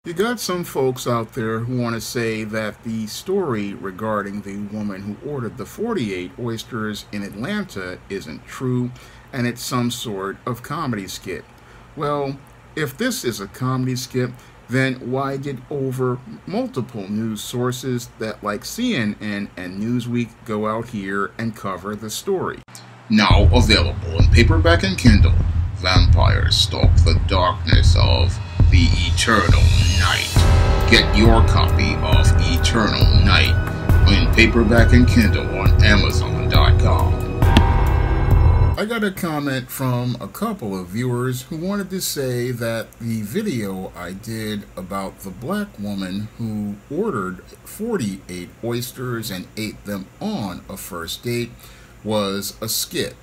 You got some folks out there who want to say that the story regarding the woman who ordered the 48 oysters in Atlanta isn't true and it's some sort of comedy skit. Well, if this is a comedy skit, then why did over multiple news sources that like CNN and Newsweek go out here and cover the story? Now available in paperback and Kindle, Vampires Stalk the Darkness of the Eternal Night. Get your copy of Eternal Night in paperback and Kindle on Amazon.com. I got a comment from a couple of viewers who wanted to say that the video I did about the black woman who ordered 48 oysters and ate them on a first date was a skit.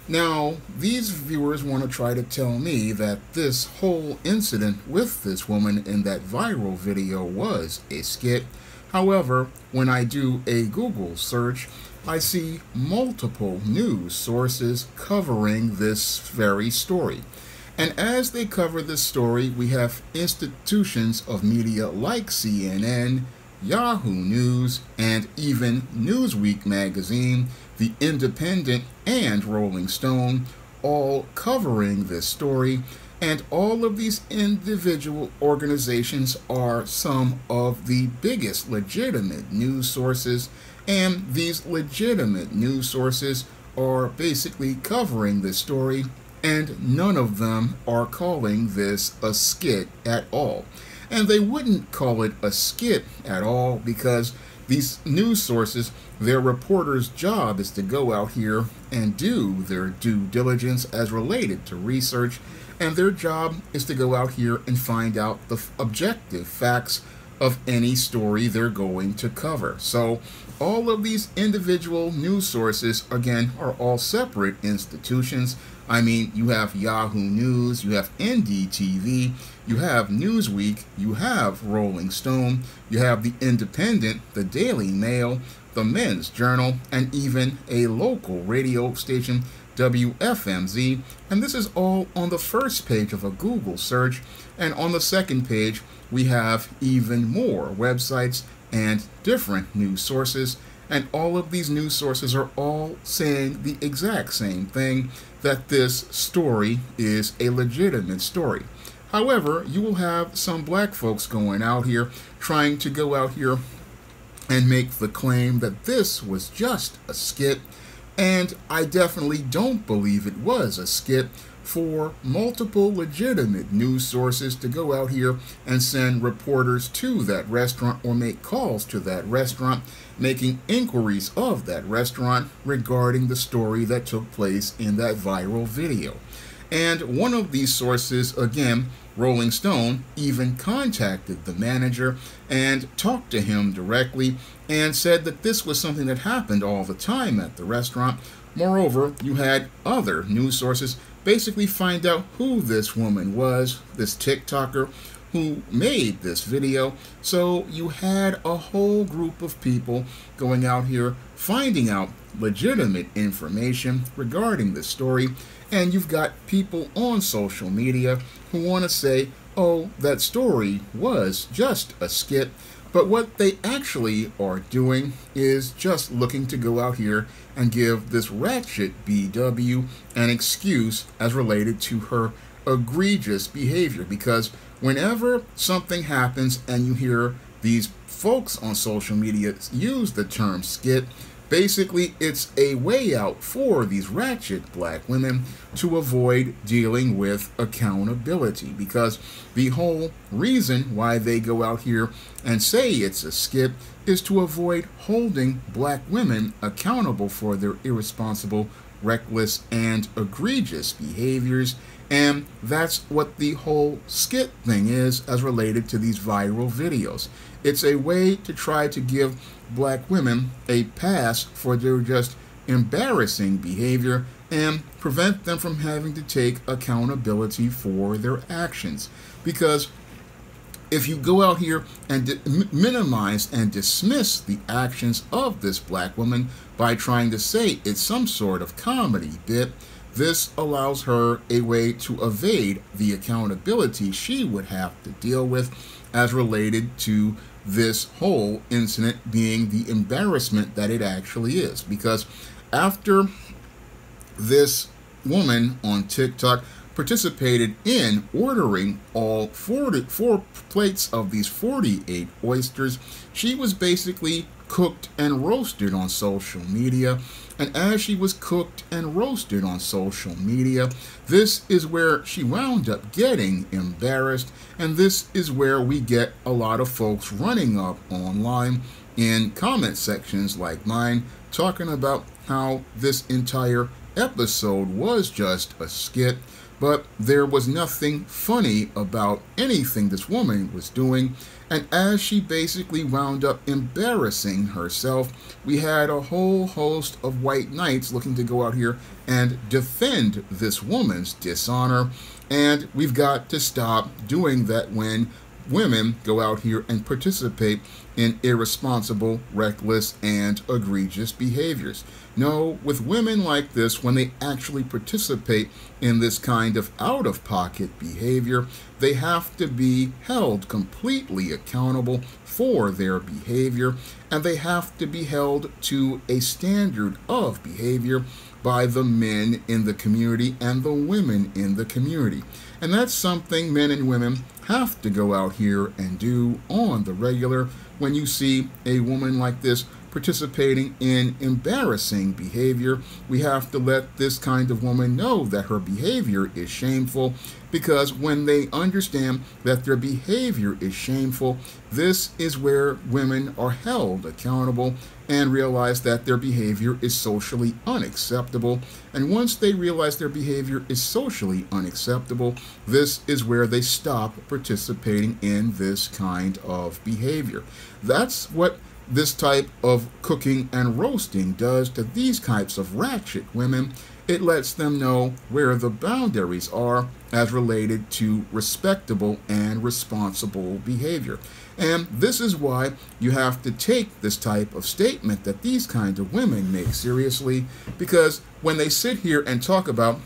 Now, these viewers want to try to tell me that this whole incident with this woman in that viral video was a skit. However, when I do a Google search, I see multiple news sources covering this very story. And as they cover this story, we have institutions of media like CNN, Yahoo News, and even Newsweek magazine, The Independent, and Rolling Stone, all covering this story, and all of these individual organizations are some of the biggest legitimate news sources, and these legitimate news sources are basically covering this story, and none of them are calling this a skit at all. And they wouldn't call it a skit at all because these news sources, their reporters' job is to go out here and do their due diligence as related to research, and their job is to go out here and find out the objective facts of any story they're going to cover. So all of these individual news sources, again, are all separate institutions. I mean, you have Yahoo News, you have NDTV, you have Newsweek, you have Rolling Stone, you have The Independent, the Daily Mail, the Men's Journal, and even a local radio station, WFMZ, and this is all on the first page of a Google search, and on the second page we have even more websites and different news sources, and all of these news sources are all saying the exact same thing, that this story is a legitimate story. However, you will have some black folks going out here trying to go out here and make the claim that this was just a skit, and I definitely don't believe it was a skit for multiple legitimate news sources to go out here and send reporters to that restaurant or make calls to that restaurant, making inquiries of that restaurant regarding the story that took place in that viral video. And one of these sources, again, Rolling Stone, even contacted the manager and talked to him directly and said that this was something that happened all the time at the restaurant. Moreover, you had other news sources basically find out who this woman was, this TikToker who made this video. So you had a whole group of people going out here finding out legitimate information regarding this story, and you've got people on social media who want to say, oh, that story was just a skit, but what they actually are doing is just looking to go out here and give this ratchet BW an excuse as related to her egregious behavior, because whenever something happens and you hear these folks on social media use the term skit, basically it's a way out for these ratchet black women to avoid dealing with accountability, because the whole reason why they go out here and say it's a skit is to avoid holding black women accountable for their irresponsible, reckless, and egregious behaviors. And that's what the whole skit thing is as related to these viral videos. It's a way to try to give black women a pass for their just embarrassing behavior and prevent them from having to take accountability for their actions. Because if you go out here and minimize and dismiss the actions of this black woman by trying to say it's some sort of comedy bit, this allows her a way to evade the accountability she would have to deal with as related to this whole incident being the embarrassment that it actually is. Because after this woman on TikTok participated in ordering all 4 plates of these 48 oysters, she was basically cooked and roasted on social media. And as she was cooked and roasted on social media, this is where she wound up getting embarrassed. And this is where we get a lot of folks running up online in comment sections like mine, talking about how this entire episode was just a skit, but there was nothing funny about anything this woman was doing. And as she basically wound up embarrassing herself, we had a whole host of white knights looking to go out here and defend this woman's dishonor. And we've got to stop doing that when women go out here and participate in irresponsible, reckless, and egregious behaviors. No, with women like this, when they actually participate in this kind of out-of-pocket behavior, they have to be held completely accountable for their behavior, and they have to be held to a standard of behavior by the men in the community and the women in the community. And that's something men and women have to go out here and do on the regular. When you see a woman like this participating in embarrassing behavior, we have to let this kind of woman know that her behavior is shameful, because when they understand that their behavior is shameful, this is where women are held accountable and realize that their behavior is socially unacceptable. And once they realize their behavior is socially unacceptable, this is where they stop participating in this kind of behavior. That's what this type of cooking and roasting does to these types of ratchet women. It lets them know where the boundaries are as related to respectable and responsible behavior. And this is why you have to take this type of statement that these kinds of women make seriously, because when they sit here and talk about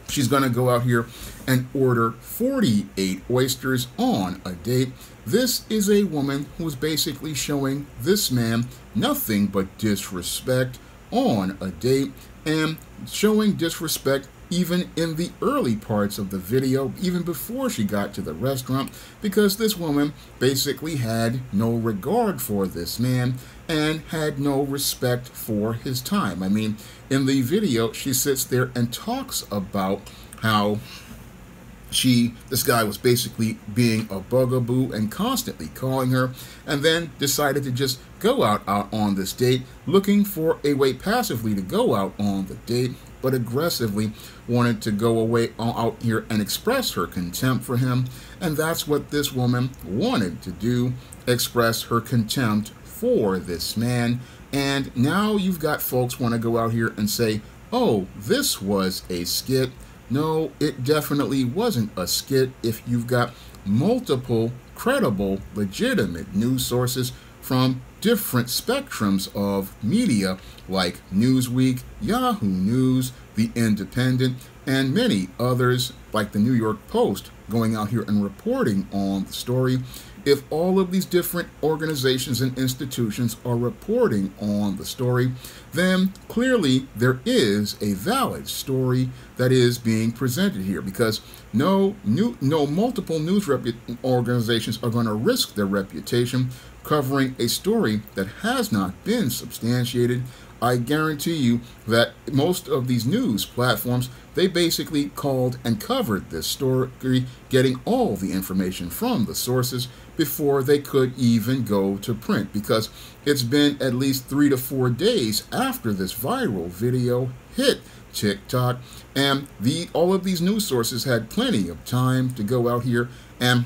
she's going to go out here and order 48 oysters on a date, this is a woman who is basically showing this man nothing but disrespect on a date, and showing disrespect even in the early parts of the video, even before she got to the restaurant, because this woman basically had no regard for this man and had no respect for his time. I mean, in the video, she sits there and talks about how this guy was basically being a bugaboo and constantly calling her, and then decided to just go out on this date, looking for a way passively to go out on the date, but aggressively wanted to go away out here and express her contempt for him. And that's what this woman wanted to do, express her contempt for this man. And now you've got folks want to go out here and say, oh, this was a skit. No, it definitely wasn't a skit if you've got multiple credible, legitimate news sources from different spectrums of media like Newsweek, Yahoo News, The Independent, and many others like the New York Post going out here and reporting on the story. If all of these different organizations and institutions are reporting on the story, then clearly there is a valid story that is being presented here, because no multiple news organizations are going to risk their reputation covering a story that has not been substantiated. I guarantee you that most of these news platforms, they basically called and covered this story, getting all the information from the sources before they could even go to print, because it's been at least 3 to 4 days after this viral video hit TikTok, and all of these news sources had plenty of time to go out here and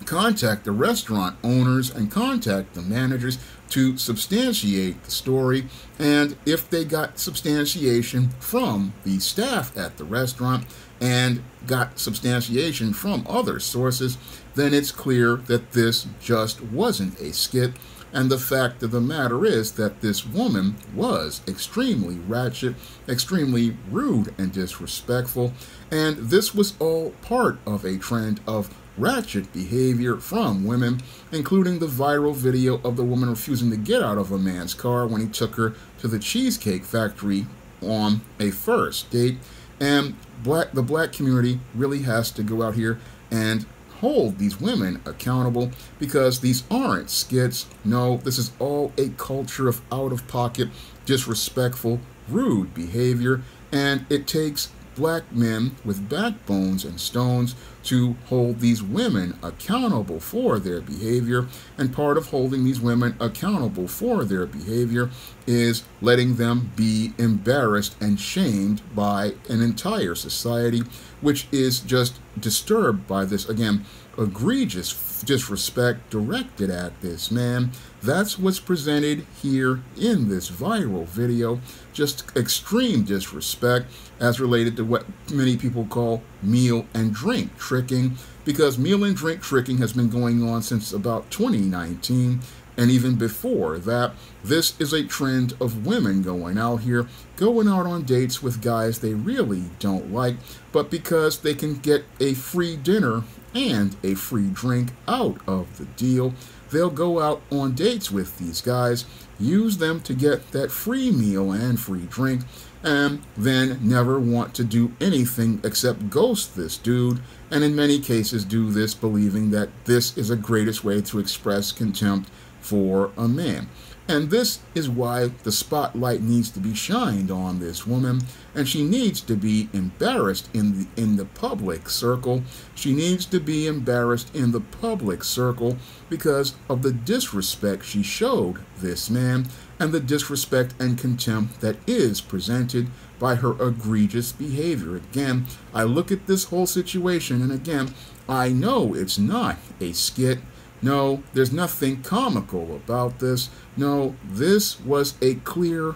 contact the restaurant owners and contact the managers to substantiate the story. And if they got substantiation from the staff at the restaurant and got substantiation from other sources, then it's clear that this just wasn't a skit. And the fact of the matter is that this woman was extremely ratchet, extremely rude and disrespectful, and this was all part of a trend of ratchet behavior from women, including the viral video of the woman refusing to get out of a man's car when he took her to the Cheesecake Factory on a first date. And the black community really has to go out here and hold these women accountable, because these aren't skits. No, this is all a culture of out-of-pocket, disrespectful, rude behavior, and it takes black men with backbones and stones to hold these women accountable for their behavior. And part of holding these women accountable for their behavior is letting them be embarrassed and shamed by an entire society, which is just disturbed by this, again, egregious disrespect directed at this man. That's what's presented here in this viral video. Just extreme disrespect as related to what many people call meal and drink tricking, because meal and drink tricking has been going on since about 2019. And even before that, this is a trend of women going out on dates with guys they really don't like, but because they can get a free dinner and a free drink out of the deal, they'll go out on dates with these guys, use them to get that free meal and free drink, and then never want to do anything except ghost this dude, and in many cases do this believing that this is the greatest way to express contempt for a man. And this is why the spotlight needs to be shined on this woman, and she needs to be embarrassed in the public circle. She needs to be embarrassed in the public circle because of the disrespect she showed this man, and the disrespect and contempt that is presented by her egregious behavior. Again, I look at this whole situation, and again, I know it's not a skit. No, there's nothing comical about this. No, this was a clear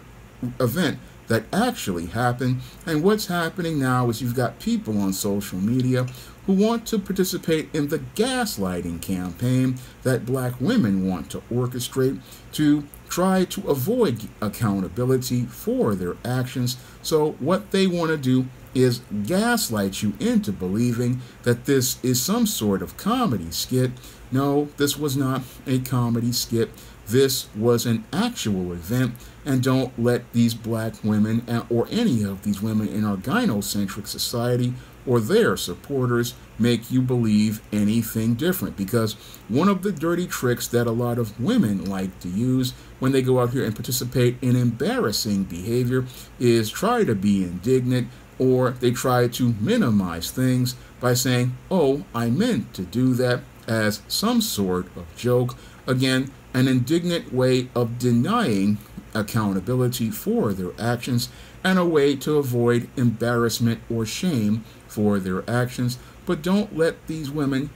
event that actually happened. And what's happening now is you've got people on social media who want to participate in the gaslighting campaign that black women want to orchestrate to try to avoid accountability for their actions. So what they want to do is gaslight you into believing that this is some sort of comedy skit. No, this was not a comedy skit. This was an actual event, and don't let these black women or any of these women in our gynocentric society or their supporters make you believe anything different, because one of the dirty tricks that a lot of women like to use when they go out here and participate in embarrassing behavior is try to be indignant, or they try to minimize things by saying, oh, I meant to do that, as some sort of joke. Again, an indignant way of denying accountability for their actions, and a way to avoid embarrassment or shame for their actions. But don't let these women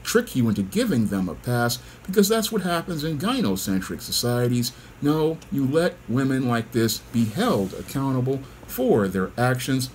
trick you into giving them a pass, because that's what happens in gynocentric societies. No, you let women like this be held accountable for their actions.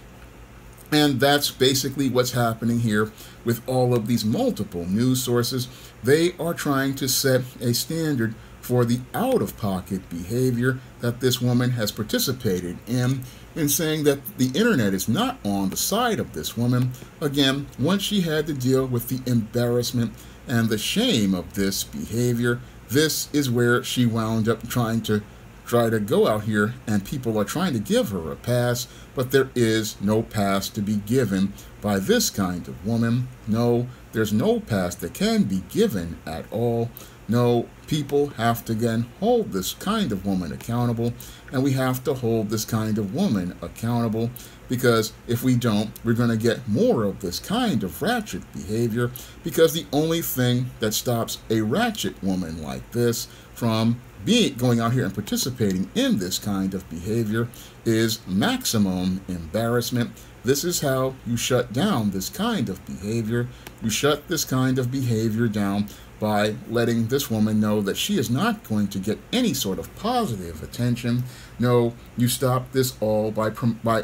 And that's basically what's happening here with all of these multiple news sources. They are trying to set a standard for the out-of-pocket behavior that this woman has participated in saying that the internet is not on the side of this woman. Again, once she had to deal with the embarrassment and the shame of this behavior, this is where she wound up trying to go out here, and people are trying to give her a pass, but there is no pass to be given by this kind of woman. No, there's no pass that can be given at all. No, people have to, again, hold this kind of woman accountable, and we have to hold this kind of woman accountable, because if we don't, we're going to get more of this kind of ratchet behavior, because the only thing that stops a ratchet woman like this from going out here and participating in this kind of behavior is maximum embarrassment. This is how you shut down this kind of behavior. You shut this kind of behavior down by letting this woman know that she is not going to get any sort of positive attention. No, you stop this all by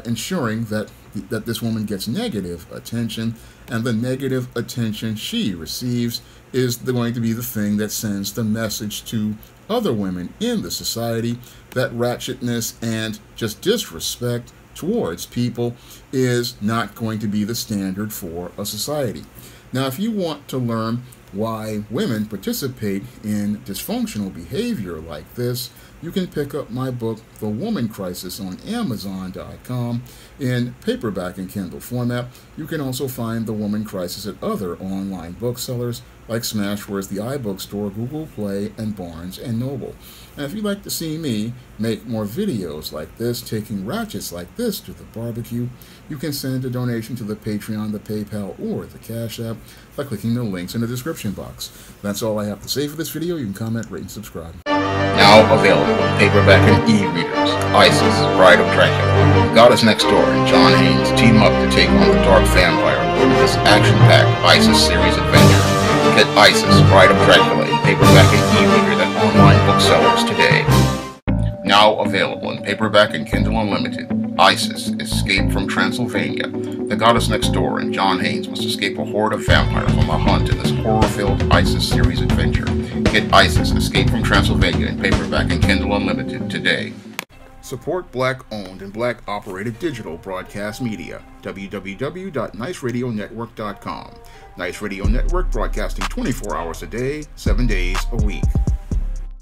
ensuring that this woman gets negative attention, and the negative attention she receives is going to be the thing that sends the message to other women in the society that ratchetness and just disrespect towards people is not going to be the standard for a society. Now, if you want to learn why women participate in dysfunctional behavior like this, you can pick up my book, The Woman Crisis, on Amazon.com in paperback and Kindle format. You can also find The Woman Crisis at other online booksellers like Smashwords, the iBookstore, Google Play, and Barnes & Noble. And if you'd like to see me make more videos like this, taking ratchets like this to the barbecue, you can send a donation to the Patreon, the PayPal, or the Cash App by clicking the links in the description box. That's all I have to say for this video. You can comment, rate, and subscribe. Now available in paperback and e-readers, Isis, Bride of Dracula. Goddess Next Door and John Haynes team up to take on the dark vampire lord in this action-packed Isis series adventure. Get Isis, Bride of Dracula in paperback and e-readers at online booksellers today. Now available in paperback and Kindle Unlimited, Isis, Escape from Transylvania. The Goddess Next Door and John Haynes must escape a horde of vampires on the hunt in this horror-filled Isis series adventure. Get Isis, Escape from Transylvania in paperback and Kindle Unlimited today. Support Black-owned and Black-operated digital broadcast media. www.niceradionetwork.com. Nice Radio Network, broadcasting 24 hours a day, 7 days a week.